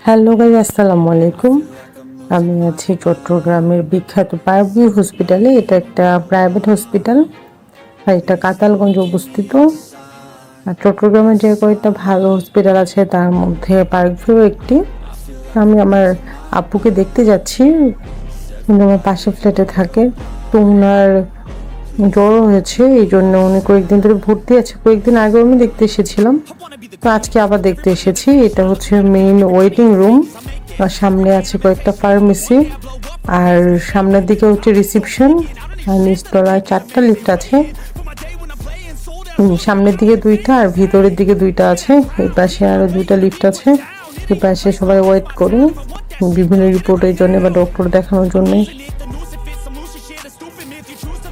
Hello guys, আসসালামু আলাইকুম। আমি আছি চট্টগ্রামের বিখ্যাত পাইরভিউ হসপিটালে। এটা একটা প্রাইভেট হসপিটাল আর এটা কাতালগঞ্জে অবস্থিত। আর চট্টগ্রামের যে কয়েকটা ভালো হসপিটাল আছে তার মধ্যে পাইরভিউ একটি। আমি আমার আপুকে দেখতে যাচ্ছি, উনি আমার পাশে ফ্ল্যাটে থাকে। তো উনার জ্বর হয়েছে, এই জন্য উনি কয়েকদিন ধরে ভর্তি আছে। কয়েকদিন আগেও আমি দেখতে এসেছিলাম, তো আজকে আবার দেখতে এসেছি। এটা হচ্ছে মেইন ওয়েটিং রুম, আর সামনে আছে কয়েকটা ফার্মেসি, আর সামনের দিকে হচ্ছে রিসেপশন, আর নিচতলায় 4টা লিফট আছে। সামনের দিকে 2টা আর ভিতরের দিকে 2টা আছে। এই পাশে আরো 2টা লিফট আছে। এই পাশে সবাই ওয়েট করে বিভিন্ন রিপোর্টের জন্য বা ডক্টর দেখানোর জন্য।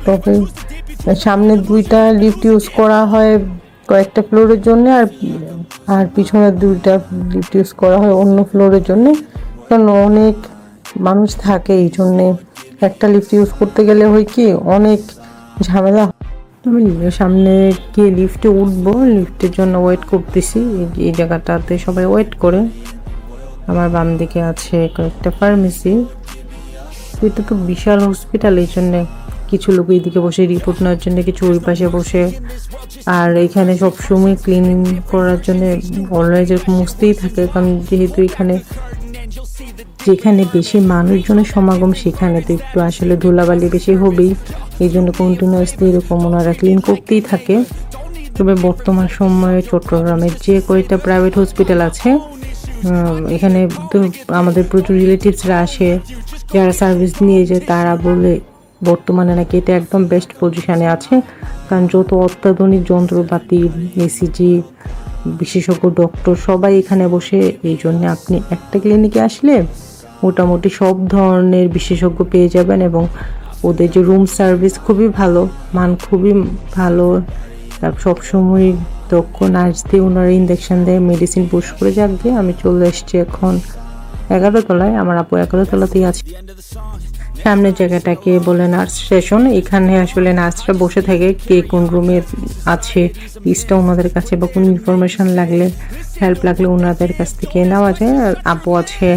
তবে সামনে 2টা লিফট ইউজ করা হয় কয়েকটা ফ্লোরের জন্য, আর আর পিছনে 2টা লিফট ইউজ করা হয় অন্য ফ্লোরের জন্য, কারণ অনেক মানুষ থাকে। এই জন্যে একটা লিফট ইউজ করতে গেলে হয় কি অনেক ঝামেলা। আমি সামনে গিয়ে লিফটে উঠবো, লিফটের জন্য ওয়েট করতেছি। এই জায়গাটাতে সবাই ওয়েট করে। আমার বাম দিকে আছে কয়েকটা ফার্মেসি। এটা তো বিশাল হসপিটাল, এই জন্যে কিছু লোক এইদিকে বসে রিপোর্ট নেওয়ার জন্য, কিছু ওই পাশে বসে। আর এখানে সবসময় ক্লিনিং করার জন্য অলওয়েজ এরকম মুছতেই থাকে, কারণ যেহেতু এখানে যেখানে বেশি মানুষজনের সমাগম সেখানে তো একটু আসলে ধুলাবালি বেশি হবেই। এই জন্য কন্টিনিউয়াসলি এরকম ওনারা ক্লিন করতেই থাকে। তবে বর্তমান সময়ে চট্টগ্রামের যে কয়েকটা প্রাইভেট হসপিটাল আছে, এখানে তো আমাদের প্রচুর রিলেটিভসরা আসে, যারা সার্ভিস নিয়ে যায়, তারা বলে বর্তমানে নাকি এটা একদম বেস্ট পজিশানে আছে। কারণ যত অত্যাধুনিক যন্ত্রপাতি, ইসিজি, বিশেষজ্ঞ ডক্টর সবাই এখানে বসে। এই জন্য আপনি একটা ক্লিনিকে আসলে মোটামুটি সব ধরনের বিশেষজ্ঞ পেয়ে যাবেন, এবং ওদের যে রুম সার্ভিস খুবই ভালো, মান খুবই ভালো। তারপর সবসময় দক্ষ নার্স দিয়ে ওনারা ইঞ্জেকশন দেয়, মেডিসিন পুশ করে। যাক দিয়ে আমি চলে এসছি এখন 11 তলায়। আমার আপু 11 তলাতেই আছে। সামনের জায়গাটাকে বলে নার্স স্টেশন। এখানে আসলে নার্সরা বসে থাকে, কে কোন রুমে আছে লিস্টটা ওনাদের কাছে, বা কোনো ইনফরমেশন লাগলে, হেল্প লাগলে ওনাদের কাছ থেকে নেওয়া যায়। আর আপু আছে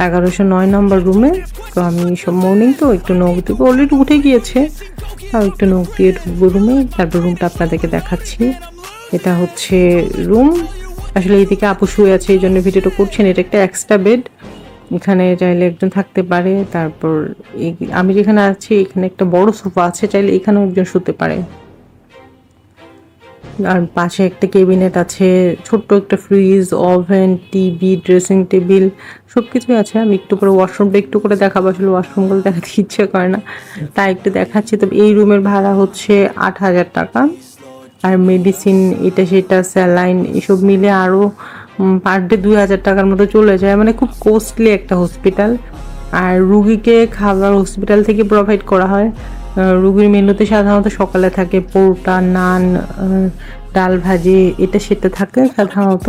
1109 নম্বর রুমে। তো আমি সব মর্নিং তো একটু নখ দিব, অলরেডি উঠে গিয়েছে, আর একটু নখ দিয়ে ঢুকবো রুমে। তারপর রুমটা আপনাদেরকে দেখাচ্ছি। এটা হচ্ছে রুম। আসলে এইদিকে আপু শুয়ে আছে, এই জন্য ভিডিওটা করছেন। এটা একটা এক্সট্রা বেড, এখানে চাইলে একজন থাকতে পারে। তারপর আমি যেখানে আছি এখানে একটা বড় সোফা আছে, চাইলে এখানেও একজন শুতে পারে। আর পাশে একটা ক্যাবিনেট আছে, ছোট্ট একটা fridge, oven, TV, dressing table, সব কিছুই আছে। আমি একটু করে ওয়াশরুমটা একটু করে দেখাবো, আসলে ওয়াশরুমগুলো দেখাতে ইচ্ছে করে না, তাই একটু দেখাচ্ছি। তবে এই রুমের ভাড়া হচ্ছে 8,000 টাকা। আর মেডিসিন এটা সেটা স্যালাইন এসব মিলে আরও পার ডে 2,000 টাকার মতো চলে যায়। মানে খুব কস্টলি একটা হসপিটাল। আর রুগীকে খাবার হসপিটাল থেকে প্রোভাইড করা হয়। রুগীর মেনুতে সাধারণত সকালে থাকে পরোটা, নান, ডাল ভাজি, এটা সেটা থাকে সাধারণত।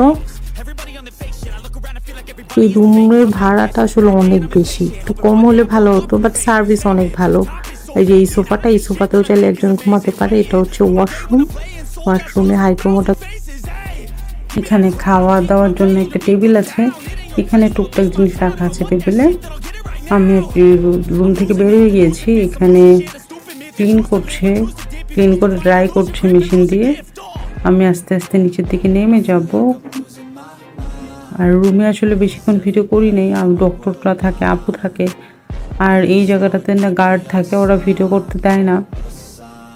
এই রুমের ভাড়াটা আসলে অনেক বেশি, একটু কম হলে ভালো হতো, বাট সার্ভিস অনেক ভালো। এই যে এই সোফাটা, এই সোফাতেও চাইলে একজন ঘুমাতে পারে। এটা হচ্ছে ওয়াশরুম, ওয়াশরুমে হাইকোমোডা। এখানে খাওয়া দাওয়ার জন্য একটা টেবিল আছে, এখানে টুকটাক জিনিস রাখা আছে টেবিলে। আমি রুম থেকে বের হয়ে গিয়েছি। এখানে ক্লিন করে ড্রাই করছে মেশিন দিয়ে। আমি আস্তে আস্তে নিচের দিকে নেমে যাব। আর রুমে আসলে বেশিক্ষণ ভিডিও করি নেই, আর ডক্টররা থাকে, আপু থাকে, আর এই জায়গাটাতে না গার্ড থাকে, ওরা ভিডিও করতে দেয় না।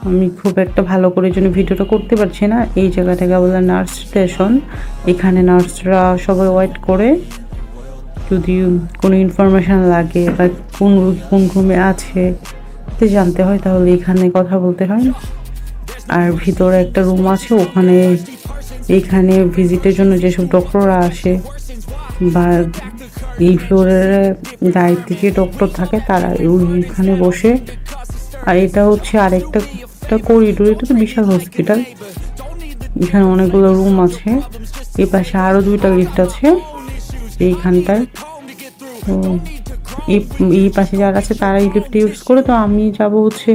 আমি খুব একটা ভালো করে জন্য ভিডিওটা করতে পারছি না। এই জায়গাটাকে বলে নার্স স্টেশন। এখানে নার্সরা সবাই ওয়েট করে, যদি কোনো ইনফরমেশান লাগে বা কোন রুমে আছে জানতে হয়, তাহলে এখানে কথা বলতে হয়। আর ভিতরে একটা রুম আছে, এখানে ভিজিটের জন্য যেসব ডক্টররা আসে বা এই ফ্লোরের দায়িত্বে যে ডক্টর থাকে তারা ওইখানে বসে। আর এটা হচ্ছে আরেকটা করিডোর। এটা তো বিশাল হসপিটাল, এখানে অনেকগুলো রুম আছে। এই পাশে আরো 2টা লিফট আছে এইখানটায়। তো এই পাশে যারা আছে তারা এই লিফট ইউজ করে। তো আমি যাব হচ্ছে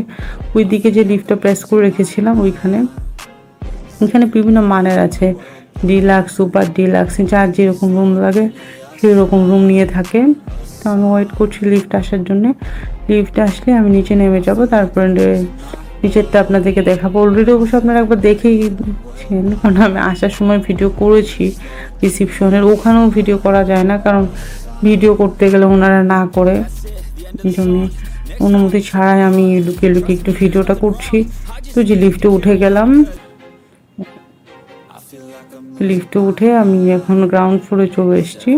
ওই দিকে যে লিফটটা প্রেস করে রেখেছিলাম ওইখানে। এখানে বিভিন্ন মানের আছে, ডিলাক্স, সুপার ডিলাক্স, যার যেরকম রুম লাগে সেই রকম রুম নিয়ে থাকে। তো আমি ওয়েট করছি লিফট আসার জন্য। লিফট আসলে আমি নিচে নেমে যাব, তারপরে নিচেরটা আপনাদেরকে দেখাবো। অলরেডি অবশ্য আপনারা একবার দেখেইছেন, কারণ আমি আসার সময় ভিডিও করেছি রিসিপশনের। ওখানেও ভিডিও করা যায় না, কারণ ভিডিও করতে গেলে ওনারা না করে, এই জন্য অনুমতি ছাড়াই আমি লুকিয়ে লুকিয়ে একটু ভিডিওটা করছি। তো যে লিফটে উঠে গেলাম, লিফটে উঠে আমি এখন গ্রাউন্ড ফ্লোরে চলে এসেছি।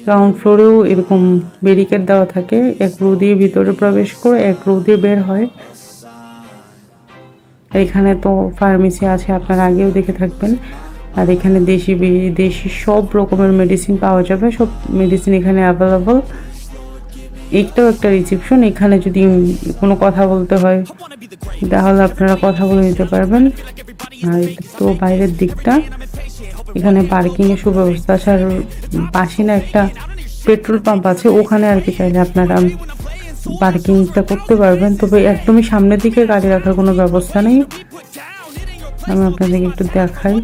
গ্রাউন্ড ফ্লোরেও এরকম ব্যারিকেড দেওয়া থাকে, এক রো দিয়ে ভিতরে প্রবেশ করে এক রো দিয়ে বের হয়। এখানে তো ফার্মেসি আছে, আপনারা আগেও দেখে থাকবেন। আর এখানে দেশি বিদেশি সব রকমের মেডিসিন পাওয়া যাবে, সব মেডিসিন এখানে অ্যাভেলেবল। এইটাও একটা রিসেপশন, এখানে যদি কোনো কথা বলতে হয় তাহলে আপনারা কথা বলে নিতে পারবেন। আর এটা তো বাইরের দিকটা, এখানে পার্কিংয়ের সুব্যবস্থা আছে। আর পাশে না একটা পেট্রোল পাম্প আছে, ওখানে আর কি চাইলে আপনারা পার্কিংটা করতে পারবেন, তবে একদমই সামনের দিকে গাড়ি রাখার কোনো ব্যবস্থা নেই। আমি আপনাদেরকে একটু দেখাই।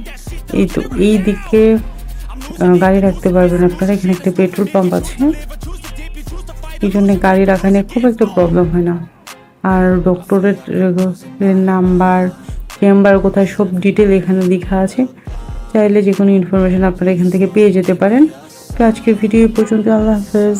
এই তো এই দিকে গাড়ি রাখতে পারবেন আপনারা, এখানে একটা পেট্রোল পাম্প আছে, এই জন্য গাড়ি রাখা নিয়ে খুব একটা প্রবলেম হয় না। আর ডক্টরের নাম্বার, চেম্বার কোথায়, সব ডিটেল এখানে লেখা আছে। চাইলে যে কোনো ইনফরমেশন আপনারা এখান থেকে পেয়ে যেতে পারেন। তো আজকের ভিডিও পর্যন্ত, আল্লাহ হাফেজ।